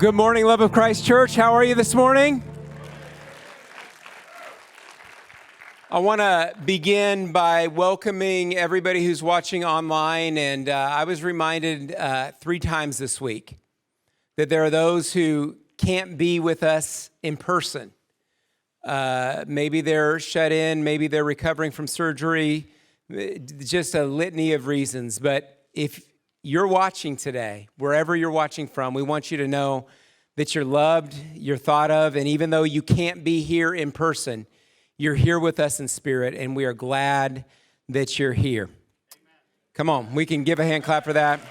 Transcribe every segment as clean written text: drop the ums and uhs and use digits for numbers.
Well, good morning, Love of Christ Church. How are you this morning? I want to begin by welcoming everybody who's watching online. And I was reminded 3 times this week that there are those who can't be with us in person. Maybe they're shut in, maybe they're recovering from surgery, just a litany of reasons. But if you're watching today, wherever you're watching from, we want you to know that you're loved, you're thought of, and even though you can't be here in person, you're here with us in spirit, and we are glad that you're here. Amen. Come on, we can give a hand clap for that.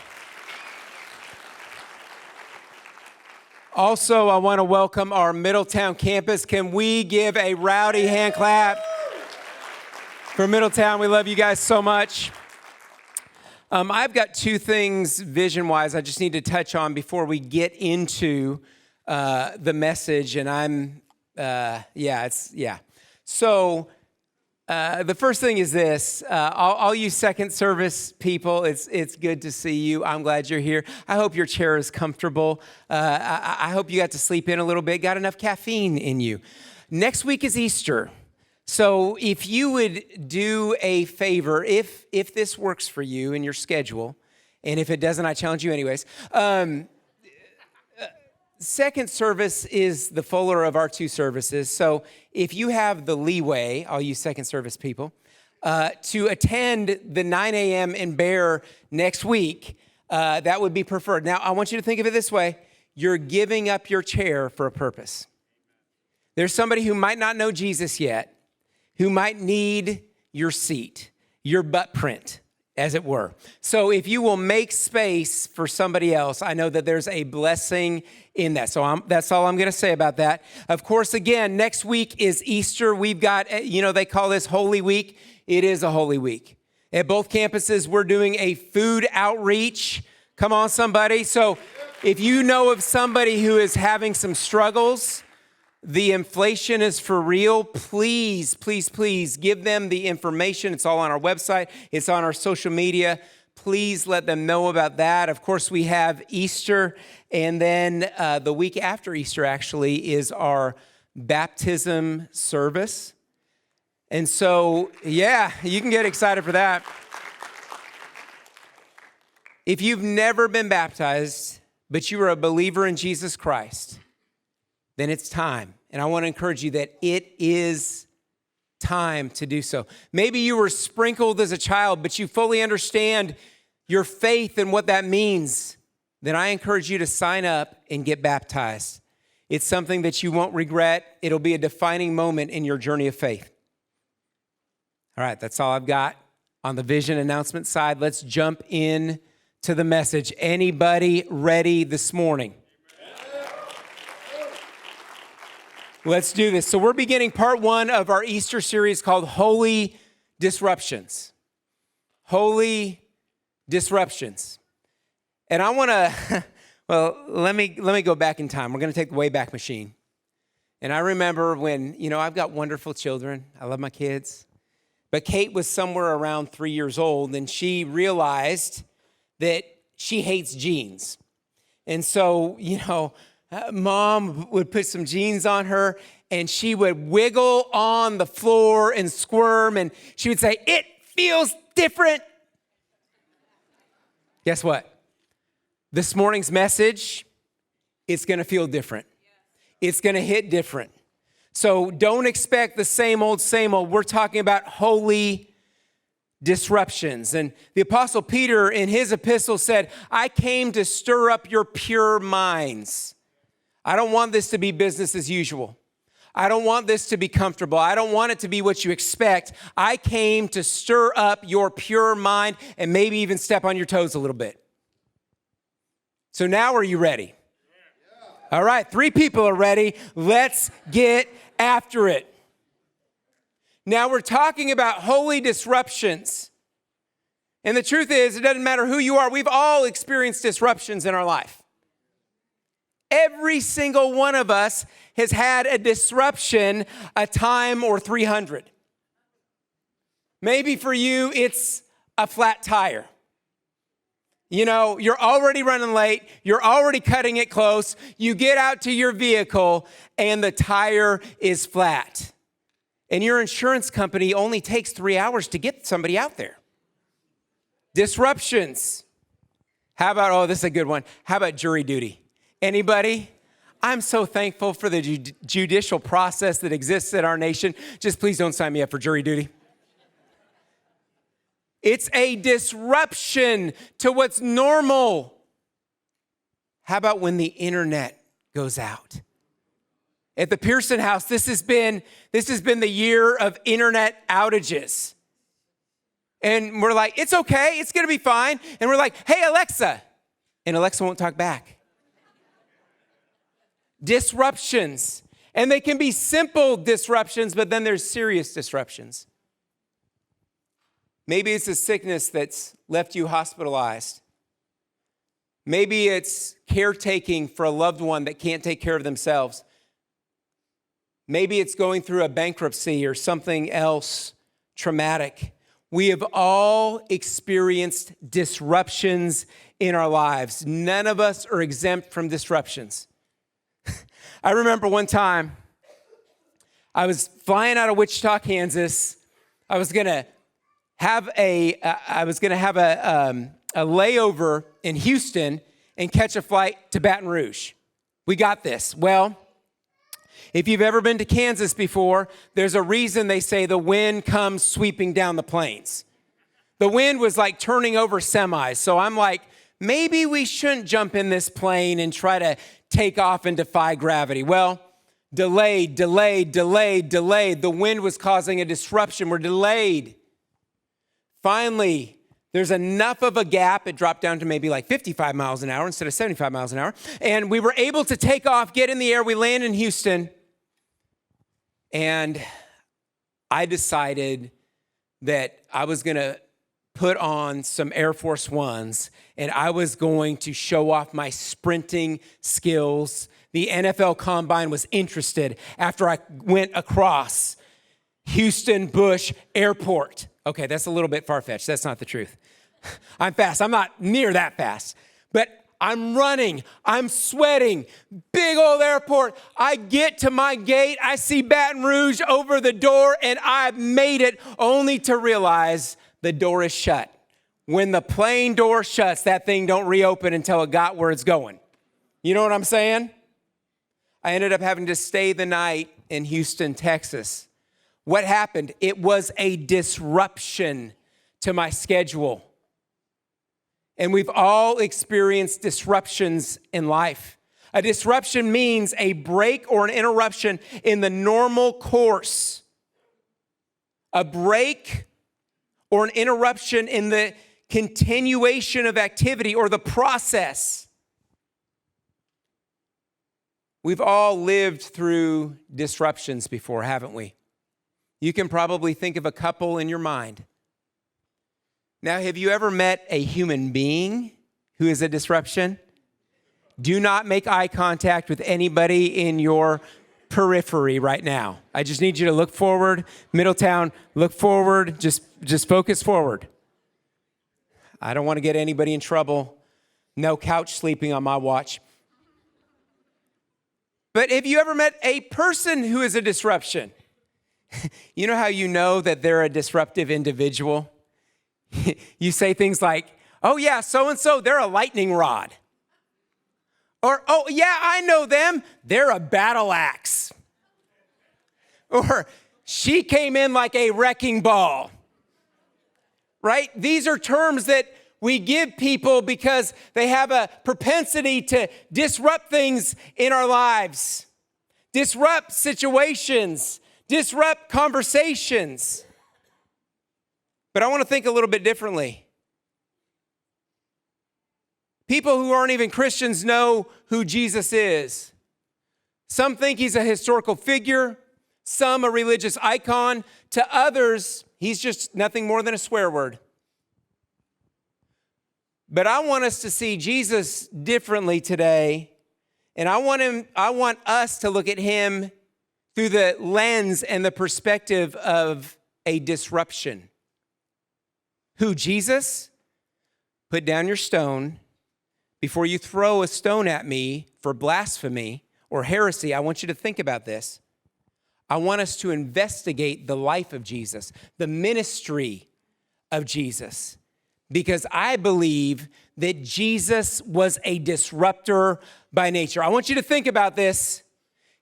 Also, I want to welcome our Middletown campus. Can we give a rowdy hand clap for Middletown? We love you guys so much. I've got 2 things vision-wise I just need to touch on before we get into the message, and So the first thing is this. All you second service people, it's good to see you. I'm glad you're here. I hope your chair is comfortable. I hope you got to sleep in a little bit, got enough caffeine in you. Next week is Easter. So if you would do a favor, if this works for you in your schedule, and if it doesn't, I challenge you anyways. Second service is the fuller of our 2 services. So if you have the leeway, all you second service people, to attend the 9 a.m. in Bear next week, that would be preferred. Now, I want you to think of it this way. You're giving up your chair for a purpose. There's somebody who might not know Jesus yet, who might need your seat, your butt print, as it were. So if you will make space for somebody else, I know that there's a blessing in that. So that's all I'm going to say about that. Of course, again, next week is Easter. We've got, they call this Holy Week. It is a Holy Week. At both campuses, we're doing a food outreach. Come on, somebody. So if you know of somebody who is having some struggles, the inflation is for real. Please, please, please give them the information. It's all on our website. It's on our social media. Please let them know about that. Of course, we have Easter. And then the week after Easter, actually, is our baptism service. And so, yeah, you can get excited for that. If you've never been baptized, but you are a believer in Jesus Christ, then it's time. And I want to encourage you that it is time to do so. Maybe you were sprinkled as a child, but you fully understand your faith and what that means. Then I encourage you to sign up and get baptized. It's something that you won't regret. It'll be a defining moment in your journey of faith. All right, that's all I've got on the vision announcement side. Let's jump in to the message. Anybody ready this morning? Let's do this. So we're beginning part 1 of our Easter series called Holy Disruptions. Holy Disruptions. And I want to, let me go back in time. We're going to take the Wayback Machine. And I remember when, I've got wonderful children. I love my kids. But Kate was somewhere around 3 years old, and she realized that she hates jeans. And so, Mom would put some jeans on her, and she would wiggle on the floor and squirm, and she would say, "It feels different." Guess what? This morning's message, it's going to feel different. It's going to hit different. So don't expect the same old, same old. We're talking about holy disruptions. And the Apostle Peter in his epistle said, "I came to stir up your pure minds." I don't want this to be business as usual. I don't want this to be comfortable. I don't want it to be what you expect. I came to stir up your pure mind and maybe even step on your toes a little bit. So now are you ready? All right, 3 people are ready. Let's get after it. Now we're talking about holy disruptions. And the truth is, it doesn't matter who you are. We've all experienced disruptions in our life. Every single one of us has had a disruption, a time or 300. Maybe for you, it's a flat tire. You know, you're already running late. You're already cutting it close. You get out to your vehicle and the tire is flat. And your insurance company only takes 3 hours to get somebody out there. Disruptions. How about, oh, this is a good one. How about jury duty? Anybody? I'm so thankful for the judicial process that exists in our nation. Just please don't sign me up for jury duty. It's a disruption to what's normal. How about when the internet goes out? At the Pearson House, this has been the year of internet outages. And we're like, it's okay, it's gonna be fine. And we're like, hey, Alexa. And Alexa won't talk back. Disruptions. And they can be simple disruptions, but then there's serious disruptions. Maybe it's a sickness that's left you hospitalized. Maybe it's caretaking for a loved one that can't take care of themselves. Maybe it's going through a bankruptcy or something else traumatic. We have all experienced disruptions in our lives. None of us are exempt from disruptions. I remember one time I was flying out of Wichita, Kansas. I was gonna have a layover in Houston and catch a flight to Baton Rouge. We got this. Well, if you've ever been to Kansas before, there's a reason they say the wind comes sweeping down the plains. The wind was like turning over semis. So I'm like, maybe we shouldn't jump in this plane and try to take off and defy gravity. Well, delayed. The wind was causing a disruption. We're delayed. Finally, there's enough of a gap. It dropped down to maybe like 55 miles an hour instead of 75 miles an hour. And we were able to take off, get in the air. We land in Houston. And I decided that I was going to put on some Air Force Ones and I was going to show off my sprinting skills. The NFL Combine was interested after I went across Houston Bush Airport. Okay, that's a little bit far-fetched. That's not the truth. I'm fast. I'm not near that fast. But I'm running. I'm sweating. Big old airport. I get to my gate. I see Baton Rouge over the door, and I made it only to realize the door is shut. When the plane door shuts, that thing don't reopen until it got where it's going. You know what I'm saying? I ended up having to stay the night in Houston, Texas. What happened? It was a disruption to my schedule. And we've all experienced disruptions in life. A disruption means a break or an interruption in the normal course. A break or an interruption in the continuation of activity or the process. We've all lived through disruptions before, haven't we? You can probably think of a couple in your mind. Now, have you ever met a human being who is a disruption? Do not make eye contact with anybody in your periphery right now. I just need you to look forward. Middletown, look forward. Just focus forward. I don't want to get anybody in trouble. No couch sleeping on my watch. But have you ever met a person who is a disruption? You know how you know that they're a disruptive individual? You say things like, oh yeah, so-and-so, they're a lightning rod. Or, oh yeah, I know them, they're a battle axe. Or, she came in like a wrecking ball. Right? These are terms that we give people because they have a propensity to disrupt things in our lives, disrupt situations, disrupt conversations. But I want to think a little bit differently. People who aren't even Christians know who Jesus is. Some think he's a historical figure, some a religious icon. To others, he's just nothing more than a swear word. But I want us to see Jesus differently today, and I want us to look at him through the lens and the perspective of a disruption. Who, Jesus? put down your stone. Before you throw a stone at me for blasphemy or heresy, I want you to think about this. I want us to investigate the life of Jesus, the ministry of Jesus, because I believe that Jesus was a disruptor by nature. I want you to think about this.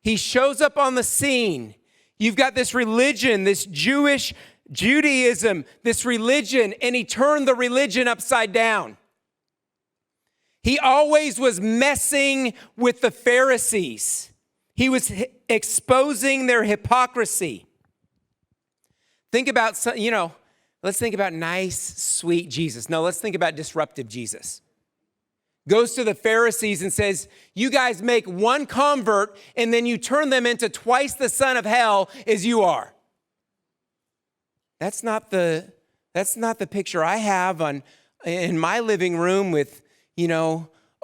He shows up on the scene. You've got this religion, this Jewish Judaism, this religion, and he turned the religion upside down. He always was messing with the Pharisees. He was exposing their hypocrisy. Think about, let's think about nice, sweet Jesus. No, let's think about disruptive Jesus. Goes to the Pharisees and says, you guys make one convert and then you turn them into twice the son of hell as you are. That's not the picture I have in my living room with,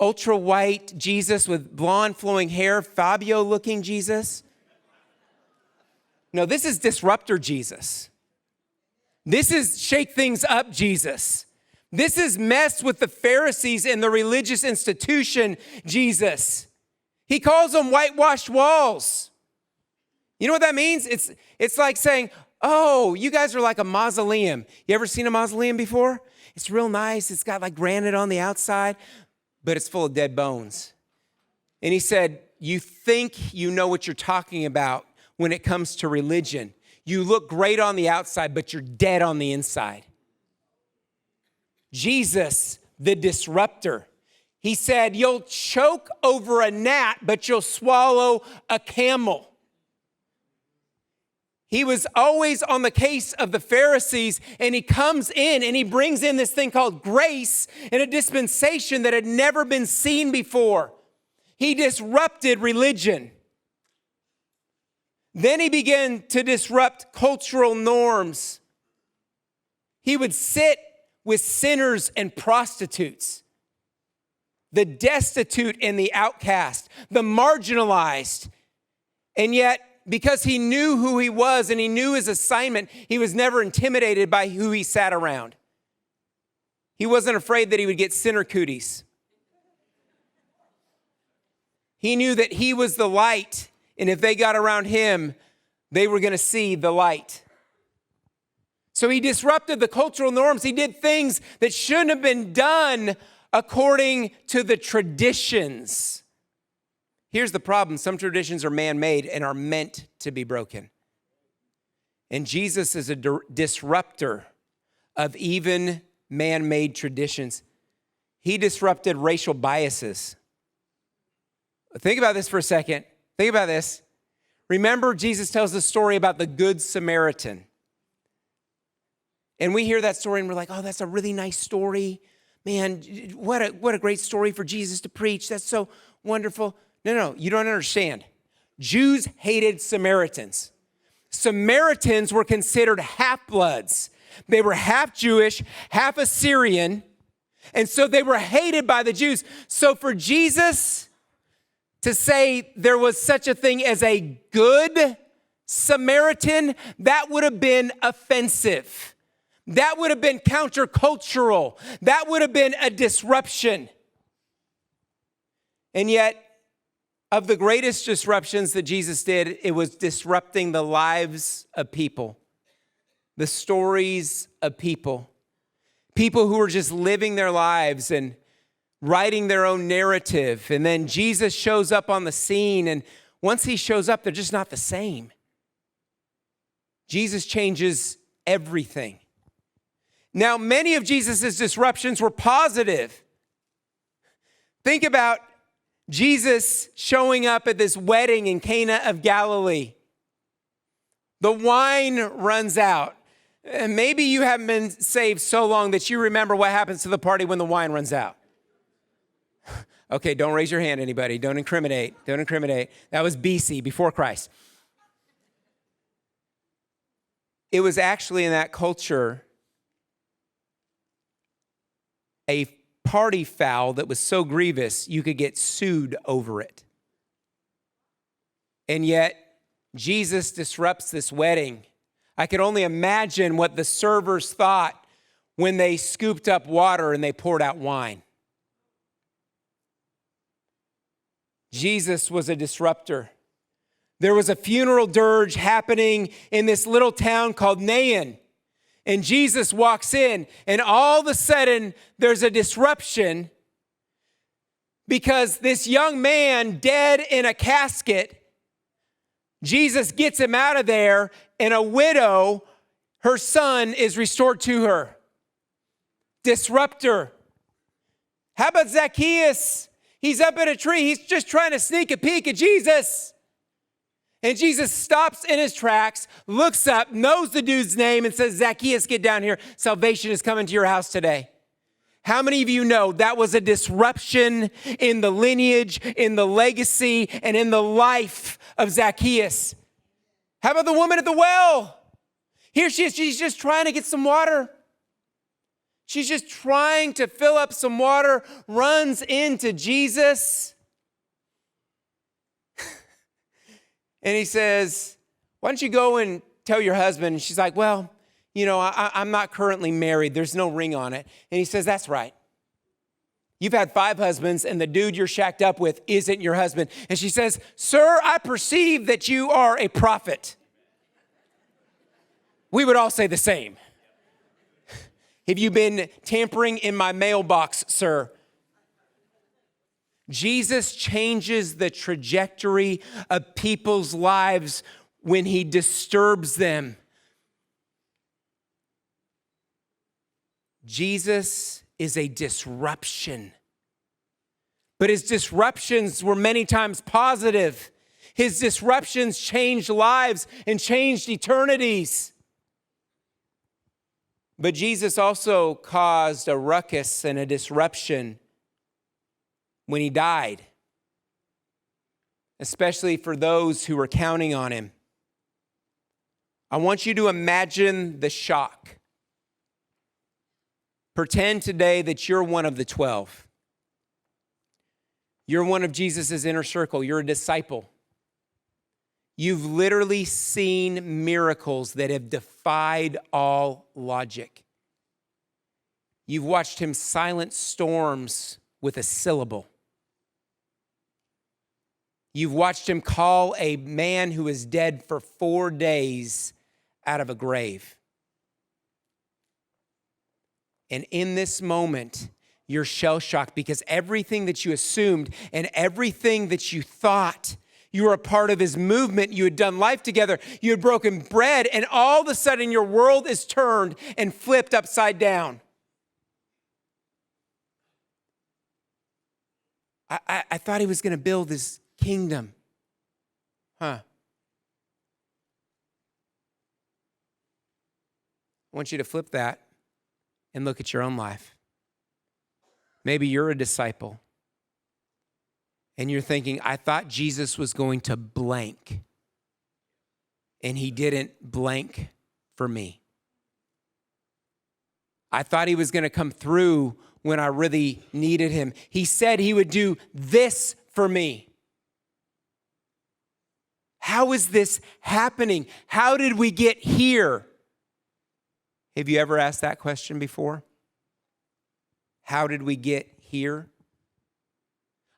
ultra white Jesus with blonde flowing hair, Fabio looking Jesus. No, this is disruptor Jesus. This is shake things up Jesus. This is mess with the Pharisees and the religious institution Jesus. He calls them whitewashed walls. You know what that means? It's like saying, oh, you guys are like a mausoleum. You ever seen a mausoleum before? It's real nice. It's got like granite on the outside, but it's full of dead bones. And he said, you think you know what you're talking about when it comes to religion. You look great on the outside, but you're dead on the inside. Jesus, the disruptor, he said, you'll choke over a gnat, but you'll swallow a camel. He was always on the case of the Pharisees, and he comes in and he brings in this thing called grace in a dispensation that had never been seen before. He disrupted religion. Then he began to disrupt cultural norms. He would sit with sinners and prostitutes, the destitute and the outcast, the marginalized, and yet, because he knew who he was and he knew his assignment, he was never intimidated by who he sat around. He wasn't afraid that he would get sinner cooties. He knew that he was the light, and if they got around him, they were going to see the light. So he disrupted the cultural norms. He did things that shouldn't have been done according to the traditions. Here's the problem. Some traditions are man-made and are meant to be broken. And Jesus is a disruptor of even man-made traditions. He disrupted racial biases. Think about this for a second. Think about this. Remember, Jesus tells the story about the Good Samaritan. And we hear that story and we're like, oh, that's a really nice story. Man, what a great story for Jesus to preach. That's so wonderful. No, you don't understand. Jews hated Samaritans. Samaritans were considered half-bloods. They were half Jewish, half Assyrian, and so they were hated by the Jews. So for Jesus to say there was such a thing as a good Samaritan, that would have been offensive. That would have been countercultural. That would have been a disruption. And yet, of the greatest disruptions that Jesus did, it was disrupting the lives of people, the stories of people, people who were just living their lives and writing their own narrative. And then Jesus shows up on the scene, and once he shows up, they're just not the same. Jesus changes everything. Now, many of Jesus' disruptions were positive. Think about Jesus showing up at this wedding in Cana of Galilee. The wine runs out. And maybe you haven't been saved so long that you remember what happens to the party when the wine runs out. Okay, don't raise your hand, anybody. Don't incriminate. That was BC, before Christ. It was actually in that culture a party foul that was so grievous you could get sued over it. And yet, Jesus disrupts this wedding. I could only imagine what the servers thought when they scooped up water and they poured out wine. Jesus was a disruptor. There was a funeral dirge happening in this little town called Nain. And Jesus walks in, and all of a sudden, there's a disruption because this young man dead in a casket, Jesus gets him out of there, and a widow, her son, is restored to her. Disruptor. How about Zacchaeus? He's up in a tree. He's just trying to sneak a peek at Jesus. And Jesus stops in his tracks, looks up, knows the dude's name, and says, Zacchaeus, get down here. Salvation is coming to your house today. How many of you know that was a disruption in the lineage, in the legacy, and in the life of Zacchaeus? How about the woman at the well? Here she is. She's just trying to get some water. She's just trying to fill up some water, runs into Jesus. And he says, why don't you go and tell your husband? And she's like, well, you know, I'm not currently married. There's no ring on it. And he says, that's right. You've had 5 husbands, and the dude you're shacked up with isn't your husband. And she says, sir, I perceive that you are a prophet. We would all say the same. Have you been tampering in my mailbox, sir? Jesus changes the trajectory of people's lives when he disturbs them. Jesus is a disruption. But his disruptions were many times positive. His disruptions changed lives and changed eternities. But Jesus also caused a ruckus and a disruption when he died, especially for those who were counting on him. I want you to imagine the shock. Pretend today that you're one of the 12. You're one of Jesus' inner circle. You're a disciple. You've literally seen miracles that have defied all logic. You've watched him silence storms with a syllable. You've watched him call a man who is dead for 4 days out of a grave. And in this moment, you're shell-shocked because everything that you assumed and everything that you thought, you were a part of his movement, you had done life together, you had broken bread, and all of a sudden your world is turned and flipped upside down. I thought he was going to build his kingdom. I want you to flip that and look at your own life. Maybe you're a disciple and you're thinking, I thought Jesus was going to blank, and he didn't blank for me. I thought he was going to come through when I really needed him. He said he would do this for me. How is this happening? How did we get here? Have you ever asked that question before? How did we get here?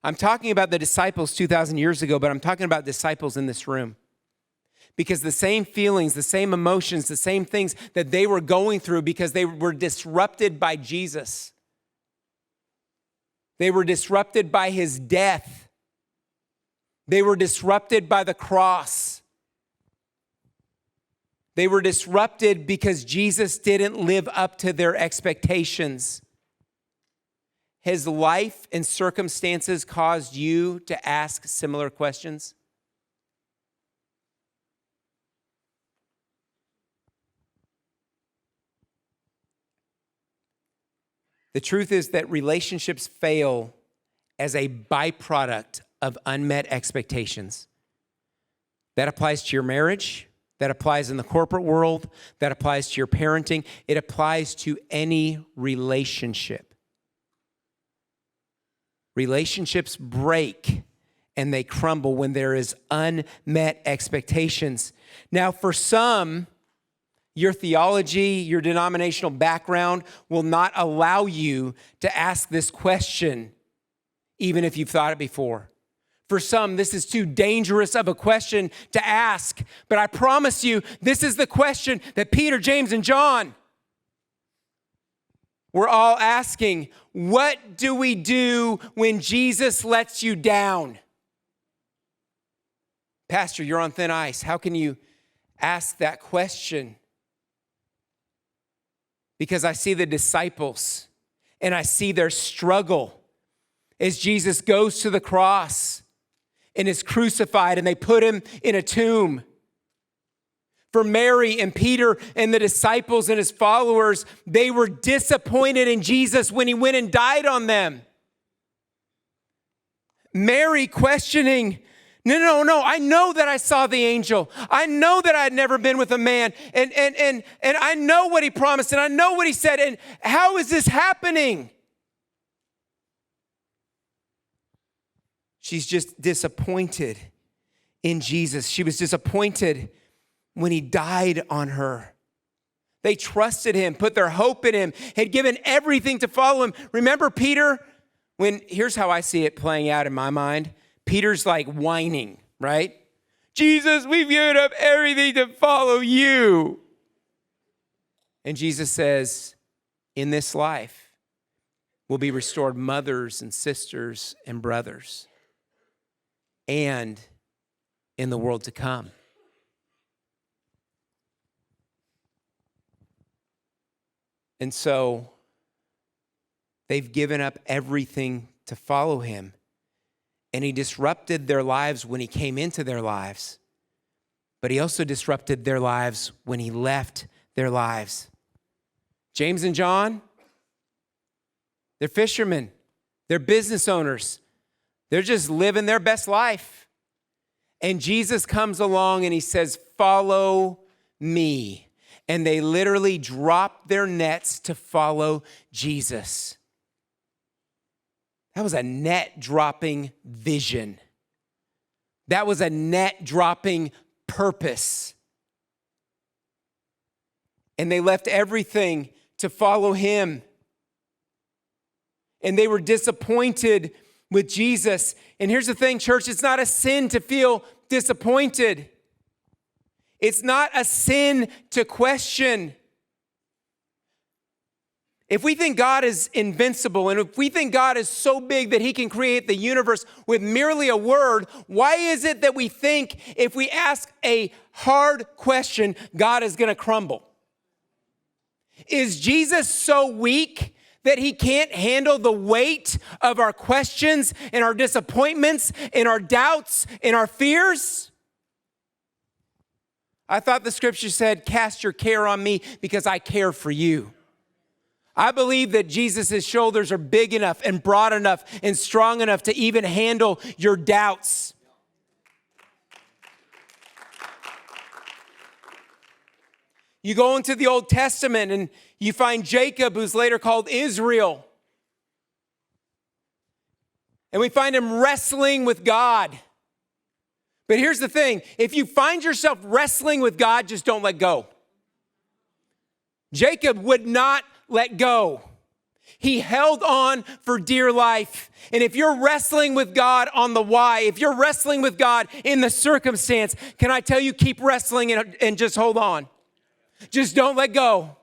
I'm talking about the disciples 2,000 years ago, but I'm talking about disciples in this room. Because the same feelings, the same emotions, the same things that they were going through because they were disrupted by Jesus. They were disrupted by his death. They were disrupted by the cross. They were disrupted because Jesus didn't live up to their expectations. Has life and circumstances caused you to ask similar questions? The truth is that relationships fail as a byproduct of unmet expectations. That applies to your marriage. That applies in the corporate world. That applies to your parenting. It applies to any relationship. Relationships break and they crumble when there is unmet expectations. Now, for some, your theology, your denominational background will not allow you to ask this question, even if you've thought it before. For some, this is too dangerous of a question to ask, but I promise you, this is the question that Peter, James, and John were all asking. What do we do when Jesus lets you down? Pastor, you're on thin ice. How can you ask that question? Because I see the disciples and I see their struggle as Jesus goes to the cross and is crucified, and they put him in a tomb. For Mary and Peter and the disciples and his followers, they were disappointed in Jesus when he went and died on them. Mary questioning, no, I know that I saw the angel. I know that I had never been with a man. And I know what he promised, and I know what he said. And how is this happening? She's just disappointed in Jesus. She was disappointed when he died on her. They trusted him, put their hope in him, had given everything to follow him. Remember Peter? Here's how I see it playing out in my mind. Peter's like whining, right? Jesus, we've given up everything to follow you. And Jesus says, in this life will be restored mothers and sisters and brothers, and in the world to come. And so they've given up everything to follow him. And he disrupted their lives when he came into their lives. But he also disrupted their lives when he left their lives. James and John, they're fishermen. They're business owners. They're just living their best life. And Jesus comes along and he says, follow me. And they literally dropped their nets to follow Jesus. That was a net dropping vision. That was a net dropping purpose. And they left everything to follow him. And they were disappointed with Jesus. And here's the thing, church, it's not a sin to feel disappointed. It's not a sin to question. If we think God is invincible, and if we think God is so big that he can create the universe with merely a word, why is it that we think if we ask a hard question, God is going to crumble? Is Jesus so weak that he can't handle the weight of our questions and our disappointments and our doubts and our fears? I thought the scripture said, cast your care on me because I care for you. I believe that Jesus' shoulders are big enough and broad enough and strong enough to even handle your doubts. You go into the Old Testament and you find Jacob, who's later called Israel. And we find him wrestling with God. But here's the thing, if you find yourself wrestling with God, just don't let go. Jacob would not let go. He held on for dear life. And if you're wrestling with God on the why, if you're wrestling with God in the circumstance, can I tell you, keep wrestling and just hold on. Just don't let go.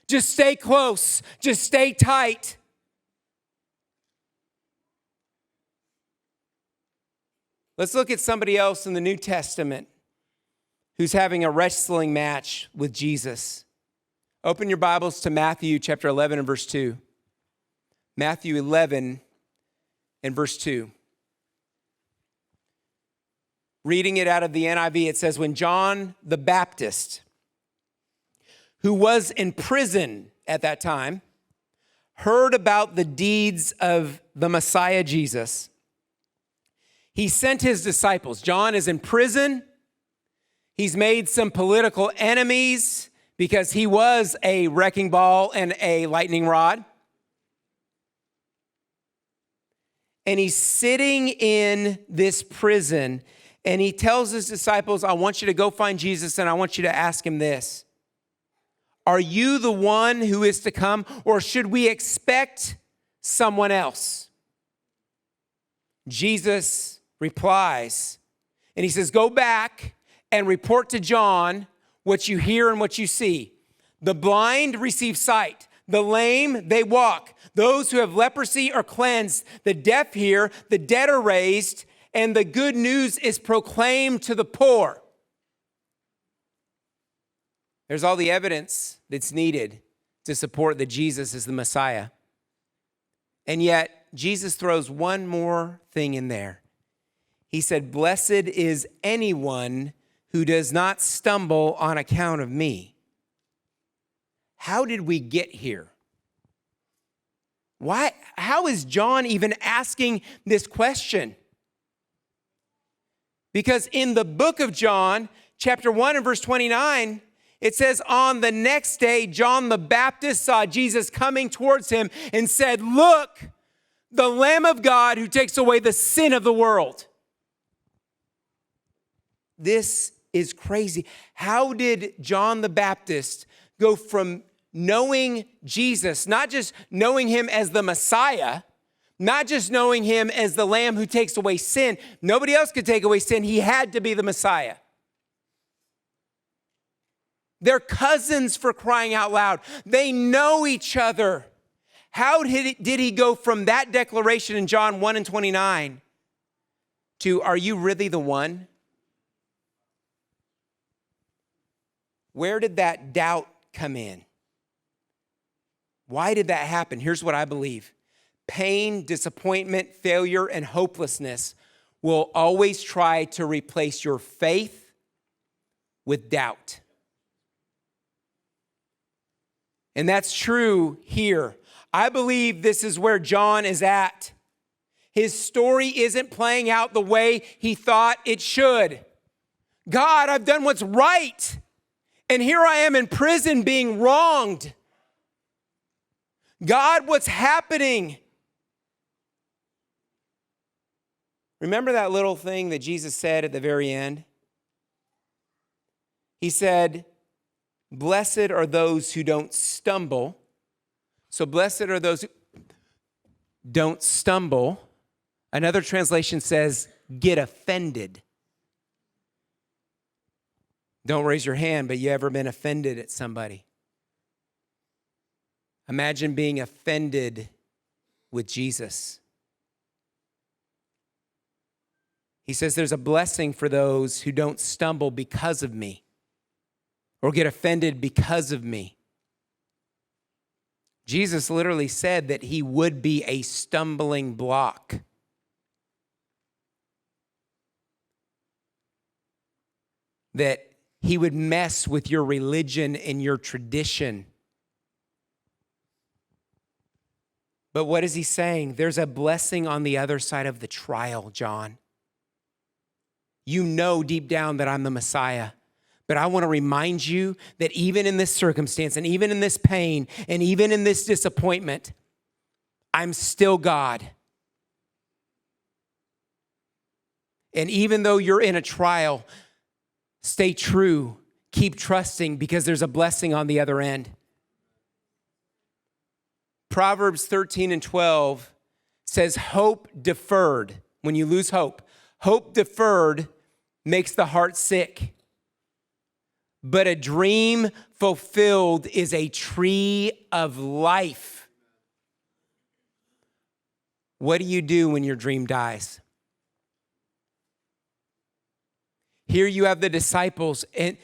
Just stay close. Just stay tight. Let's look at somebody else in the New Testament who's having a wrestling match with Jesus. Open your Bibles to Matthew chapter 11 and verse 2. Matthew 11 and verse 2. Reading it out of the NIV, it says, when John the Baptist, who was in prison at that time, heard about the deeds of the Messiah Jesus, he sent his disciples. John is in prison. He's made some political enemies because he was a wrecking ball and a lightning rod. And he's sitting in this prison, and he tells his disciples, I want you to go find Jesus, and I want you to ask him this. Are you the one who is to come, or should we expect someone else? Jesus replies, and he says, go back and report to John what you hear and what you see. The blind receive sight. The lame, they walk. Those who have leprosy are cleansed. The deaf hear. The dead are raised. And the good news is proclaimed to the poor. There's all the evidence that's needed to support that Jesus is the Messiah. And yet, Jesus throws one more thing in there. He said, blessed is anyone who does not stumble on account of me. How did we get here? Why? How is John even asking this question? Because in the book of John, chapter 1 and verse 29, it says, on the next day, John the Baptist saw Jesus coming towards him and said, look, the Lamb of God who takes away the sin of the world. This is crazy. How did John the Baptist go from knowing Jesus, not just knowing him as the Messiah, not just knowing him as the Lamb who takes away sin? Nobody else could take away sin. He had to be the Messiah. They're cousins, for crying out loud. They know each other. How did he go from that declaration in John 1 and 29 to, are you really the one? Where did that doubt come in? Why did that happen? Here's what I believe. Pain, disappointment, failure, and hopelessness will always try to replace your faith with doubt. And that's true here. I believe this is where John is at. His story isn't playing out the way he thought it should. God, I've done what's right. And here I am in prison being wronged. God, what's happening? Remember that little thing that Jesus said at the very end? He said, blessed are those who don't stumble. So blessed are those who don't stumble. Another translation says, get offended. Don't raise your hand, but you ever been offended at somebody? Imagine being offended with Jesus. He says there's a blessing for those who don't stumble because of me or get offended because of me. Jesus literally said that he would be a stumbling block. That he would mess with your religion and your tradition. But what is he saying? There's a blessing on the other side of the trial, John. You know deep down that I'm the Messiah. But I want to remind you that even in this circumstance and even in this pain and even in this disappointment, I'm still God. And even though you're in a trial, stay true, keep trusting, because there's a blessing on the other end. Proverbs 13 and 12 says, hope deferred. When you lose hope, hope deferred makes the heart sick. But a dream fulfilled is a tree of life. What do you do when your dream dies? Here you have the disciples, and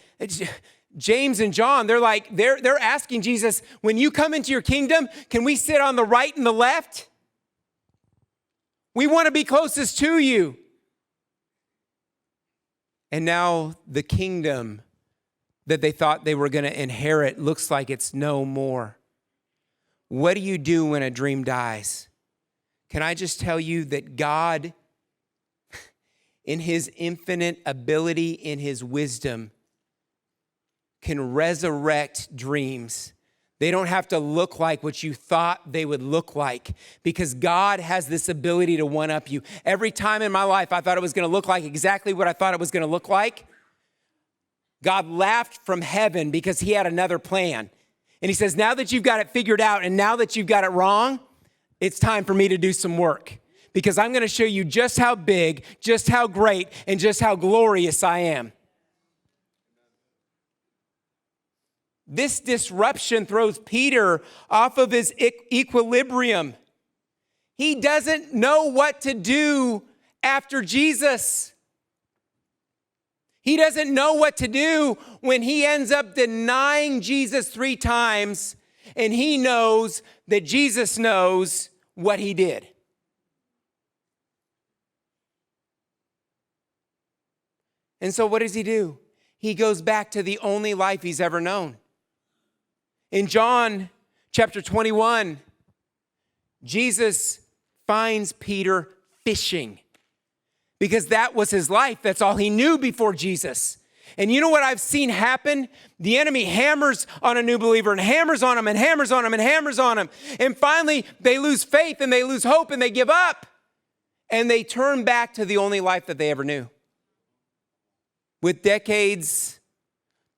James and John, they're asking Jesus, when you come into your kingdom, can we sit on the right and the left? We want to be closest to you. And now the kingdom that they thought they were going to inherit looks like it's no more. What do you do when a dream dies? Can I just tell you that God, in his infinite ability, in his wisdom, can resurrect dreams. They don't have to look like what you thought they would look like, because God has this ability to one-up you. Every time in my life I thought it was going to look like exactly what I thought it was going to look like, God laughed from heaven because he had another plan. And he says, now that you've got it figured out and now that you've got it wrong, it's time for me to do some work, because I'm going to show you just how big, just how great, and just how glorious I am. This disruption throws Peter off of his equilibrium. He doesn't know what to do after Jesus. He doesn't know what to do when he ends up denying Jesus 3 times, and he knows that Jesus knows what he did. And so what does he do? He goes back to the only life he's ever known. In John chapter 21, Jesus finds Peter fishing, because that was his life. That's all he knew before Jesus. And you know what I've seen happen? The enemy hammers on a new believer and hammers on him and hammers on him and hammers on him. And finally, they lose faith and they lose hope and they give up. And they turn back to the only life that they ever knew. With decades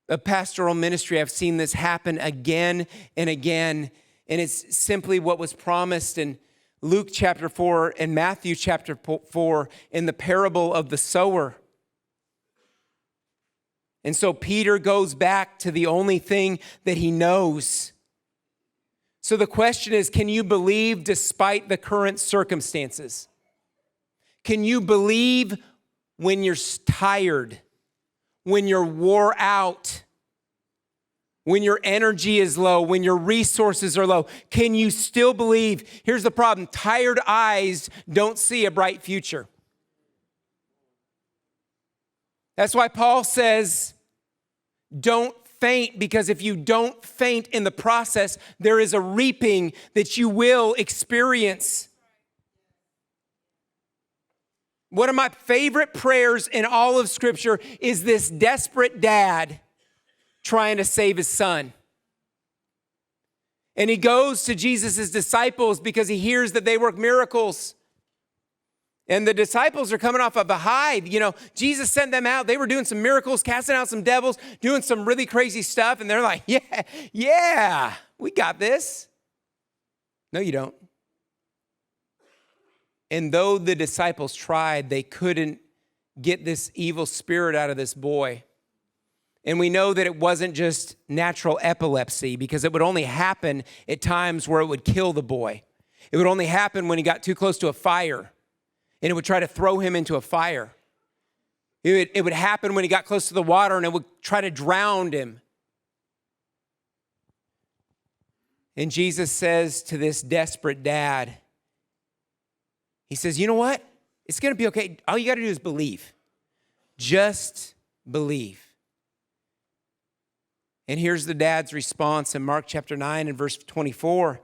of pastoral ministry, I've seen this happen again and again. And it's simply what was promised in Luke chapter 4 and Matthew chapter 4 in the parable of the sower. And so Peter goes back to the only thing that he knows. So the question is, can you believe despite the current circumstances? Can you believe when you're tired, when you're wore out, when your energy is low, when your resources are low? Can you still believe? Here's the problem. Tired eyes don't see a bright future. That's why Paul says, don't faint, because if you don't faint in the process, there is a reaping that you will experience. One of my favorite prayers in all of Scripture is this desperate dad trying to save his son. And he goes to Jesus' disciples because he hears that they work miracles. And the disciples are coming off of a high. You know, Jesus sent them out. They were doing some miracles, casting out some devils, doing some really crazy stuff. And they're like, yeah, we got this. No, you don't. And though the disciples tried, they couldn't get this evil spirit out of this boy. And we know that it wasn't just natural epilepsy, because it would only happen at times where it would kill the boy. It would only happen when he got too close to a fire, and it would try to throw him into a fire. It would happen when he got close to the water, and it would try to drown him. And Jesus says to this desperate dad, he says, you know what? It's going to be okay. All you got to do is believe. Just believe. And here's the dad's response in Mark chapter 9 and verse 24.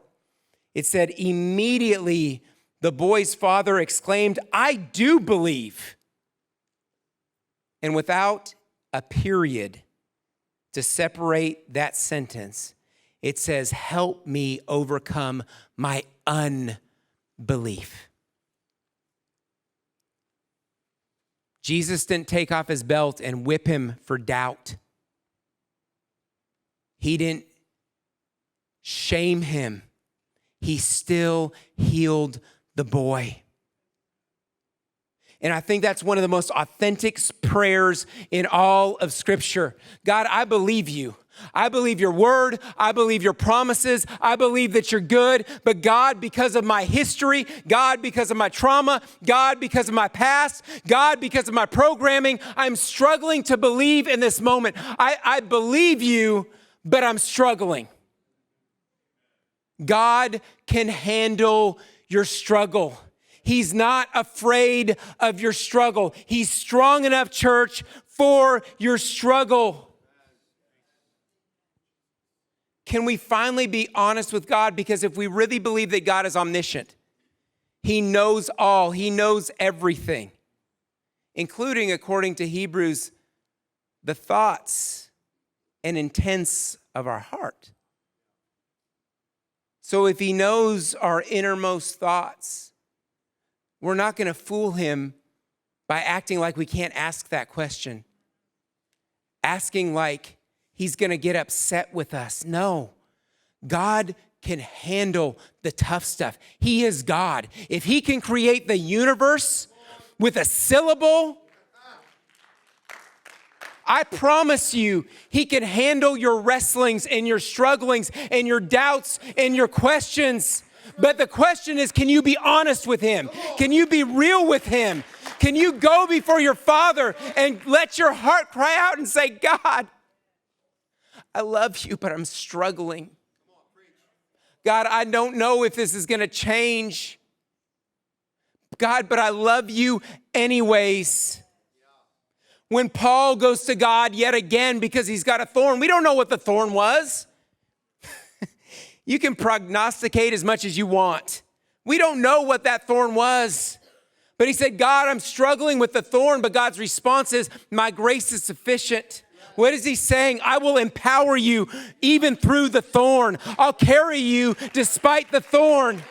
It said, immediately the boy's father exclaimed, I do believe. And without a period to separate that sentence, it says, help me overcome my unbelief. Jesus didn't take off his belt and whip him for doubt. He didn't shame him. He still healed the boy. And I think that's one of the most authentic prayers in all of Scripture. God, I believe you. I believe your word. I believe your promises. I believe that you're good. But God, because of my history, God, because of my trauma, God, because of my past, God, because of my programming, I'm struggling to believe in this moment. I believe you, but I'm struggling. God can handle your struggle. He's not afraid of your struggle. He's strong enough, church, for your struggle. Can we finally be honest with God? Because if we really believe that God is omniscient, he knows all, he knows everything, including, according to Hebrews, the thoughts and intents of our heart. So if he knows our innermost thoughts, we're not going to fool him by acting like we can't ask that question. Asking like he's going to get upset with us. No, God can handle the tough stuff. He is God. If he can create the universe with a syllable, I promise you, he can handle your wrestlings and your strugglings and your doubts and your questions. But the question is, can you be honest with him? Can you be real with him? Can you go before your Father and let your heart cry out and say, God, I love you, but I'm struggling. God, I don't know if this is going to change. God, but I love you anyways. When Paul goes to God yet again because he's got a thorn, we don't know what the thorn was. You can prognosticate as much as you want. We don't know what that thorn was. But he said, God, I'm struggling with the thorn, but God's response is, my grace is sufficient. What is he saying? I will empower you even through the thorn. I'll carry you despite the thorn.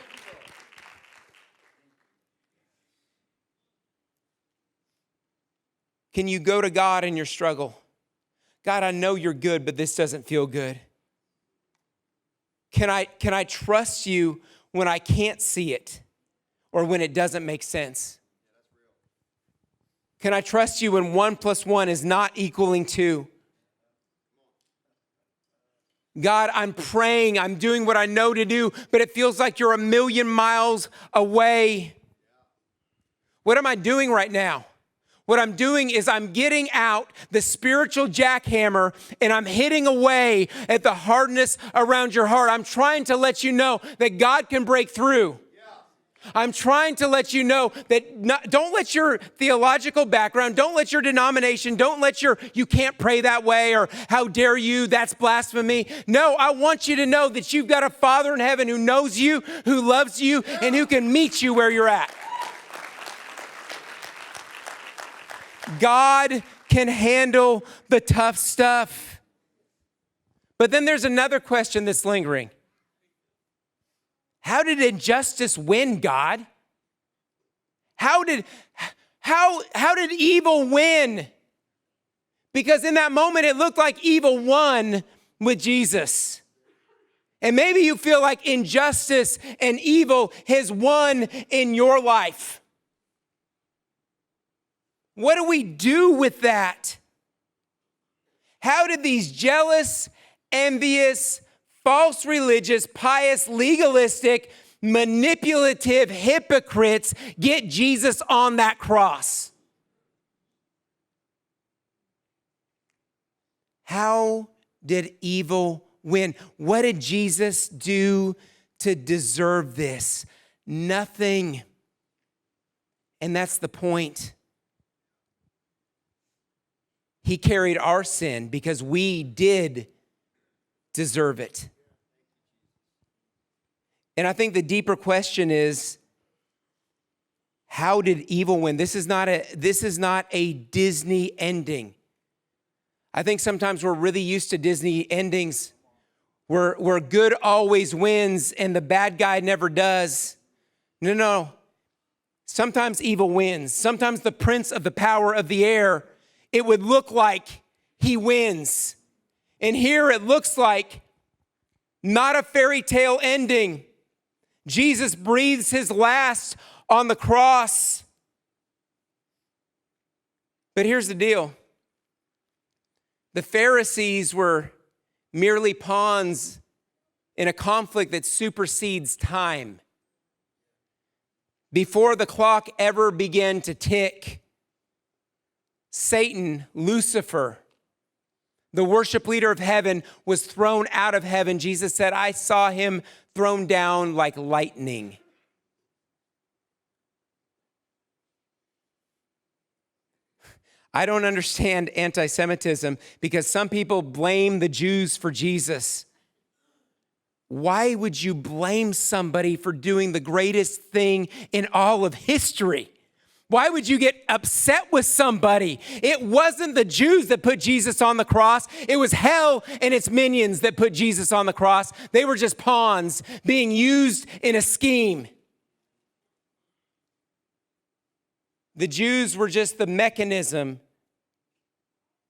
Can you go to God in your struggle? God, I know you're good, but this doesn't feel good. Can I trust you when I can't see it or when it doesn't make sense? Can I trust you when 1 + 1 is not equaling 2? God, I'm praying, I'm doing what I know to do, but it feels like you're a million miles away. What am I doing right now? What I'm doing is I'm getting out the spiritual jackhammer and I'm hitting away at the hardness around your heart. I'm trying to let you know that God can break through. I'm trying to let you know that don't let your theological background, don't let your denomination, don't let you can't pray that way or how dare you, that's blasphemy. No, I want you to know that you've got a Father in heaven who knows you, who loves you, and who can meet you where you're at. God can handle the tough stuff. But then there's another question that's lingering. How did injustice win, God? How did evil win? Because in that moment, it looked like evil won with Jesus. And maybe you feel like injustice and evil has won in your life. What do we do with that? How did these jealous, envious, false religious, pious, legalistic, manipulative hypocrites get Jesus on that cross? How did evil win? What did Jesus do to deserve this? Nothing. And that's the point. He carried our sin because we did deserve it. And I think the deeper question is, how did evil win? This is not a Disney ending. I think sometimes we're really used to Disney endings where good always wins and the bad guy never does. No. Sometimes evil wins. Sometimes the prince of the power of the air, it would look like he wins. And here it looks like not a fairy tale ending. Jesus breathes his last on the cross. But here's the deal. The Pharisees were merely pawns in a conflict that supersedes time. Before the clock ever began to tick, Satan, Lucifer, the worship leader of heaven, was thrown out of heaven. Jesus said, I saw him thrown down like lightning. I don't understand anti-Semitism because some people blame the Jews for Jesus. Why would you blame somebody for doing the greatest thing in all of history? Why would you get upset with somebody? It wasn't the Jews that put Jesus on the cross. It was hell and its minions that put Jesus on the cross. They were just pawns being used in a scheme. The Jews were just the mechanism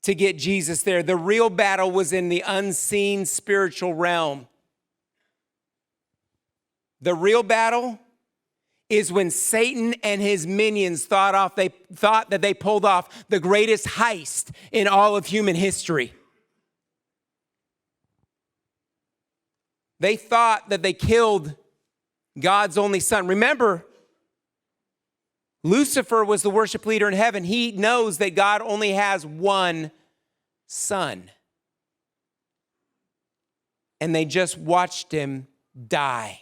to get Jesus there. The real battle was in the unseen spiritual realm. The real battle is when Satan and his minions thought that they pulled off the greatest heist in all of human history. They thought that they killed God's only son. Remember, Lucifer was the worship leader in heaven. He knows that God only has one son. And they just watched him die.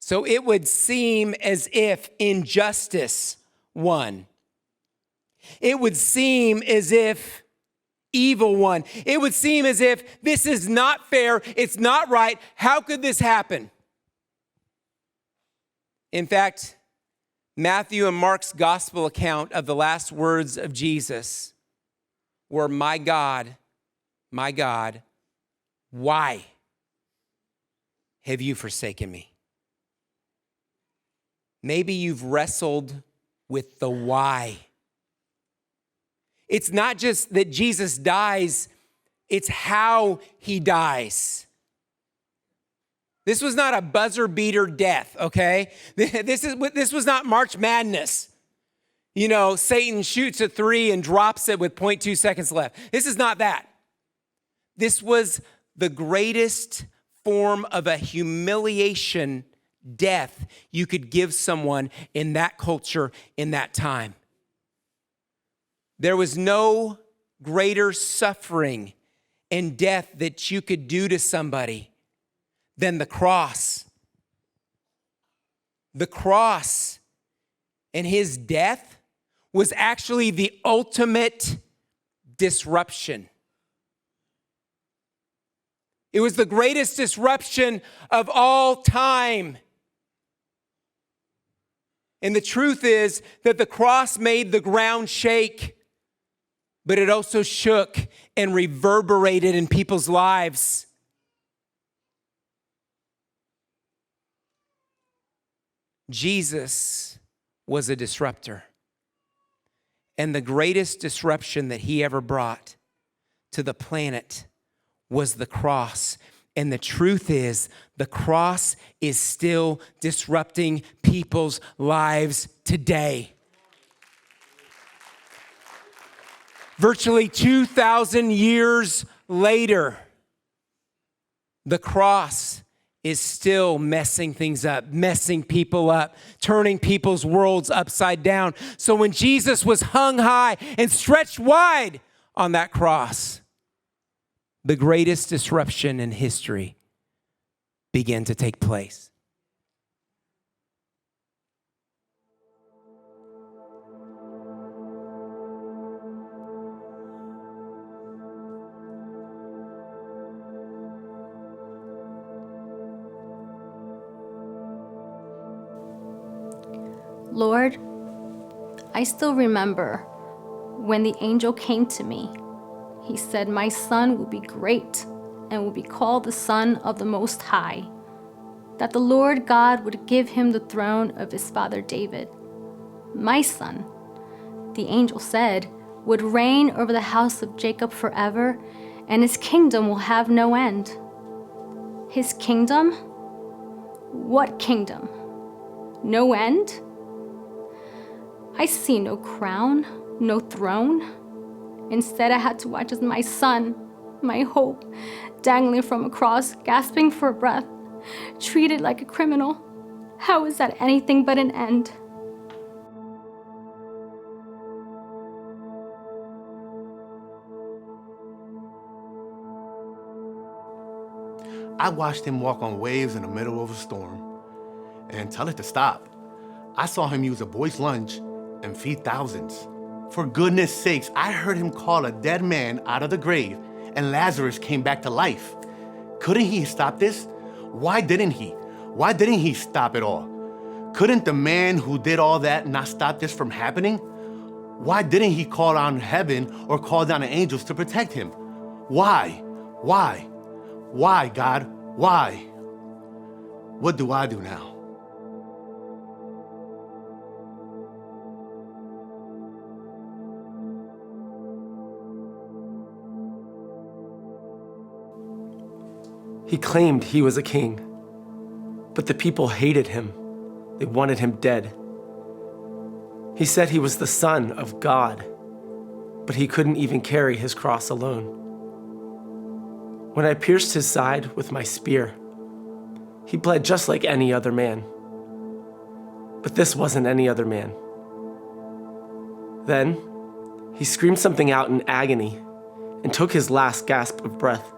So it would seem as if injustice won. It would seem as if evil won. It would seem as if this is not fair, it's not right. How could this happen? In fact, Matthew and Mark's gospel account of the last words of Jesus were, my God, why have you forsaken me? Maybe you've wrestled with the why. It's not just that Jesus dies, it's how he dies. This was not a buzzer beater death, okay? This was not March Madness. You know, Satan shoots a 3 and drops it with 0.2 seconds left. This is not that. This was the greatest form of a humiliation death you could give someone in that culture, in that time. There was no greater suffering and death that you could do to somebody than the cross. The cross and his death was actually the ultimate disruption. It was the greatest disruption of all time. And the truth is that the cross made the ground shake, but it also shook and reverberated in people's lives. Jesus was a disruptor. And the greatest disruption that he ever brought to the planet was the cross. And the truth is, the cross is still disrupting people's lives today. Virtually 2,000 years later, the cross is still messing things up, messing people up, turning people's worlds upside down. So when Jesus was hung high and stretched wide on that cross, the greatest disruption in history began to take place. Lord, I still remember when the angel came to me. He said, my son will be great and will be called the Son of the Most High, that the Lord God would give him the throne of his father David. My son, the angel said, would reign over the house of Jacob forever, and his kingdom will have no end. His kingdom? What kingdom? No end? I see no crown, no throne. Instead, I had to watch as my son, my hope, dangling from a cross, gasping for breath, treated like a criminal. How is that anything but an end? I watched him walk on waves in the middle of a storm and tell it to stop. I saw him use a boy's lunch and feed thousands. For goodness sakes, I heard him call a dead man out of the grave and Lazarus came back to life. Couldn't he stop this? Why didn't he? Why didn't he stop it all? Couldn't the man who did all that not stop this from happening? Why didn't he call on heaven or call down the angels to protect him? Why? Why? Why, God? Why? What do I do now? He claimed he was a king. But the people hated him. They wanted him dead. He said he was the Son of God, but he couldn't even carry his cross alone. When I pierced his side with my spear, he bled just like any other man. But this wasn't any other man. Then, he screamed something out in agony and took his last gasp of breath.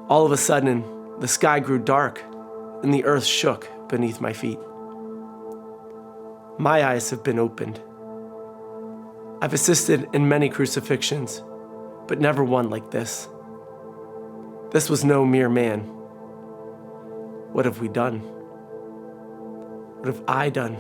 All of a sudden, the sky grew dark and the earth shook beneath my feet. My eyes have been opened. I've assisted in many crucifixions, but never one like this. This was no mere man. What have we done? What have I done?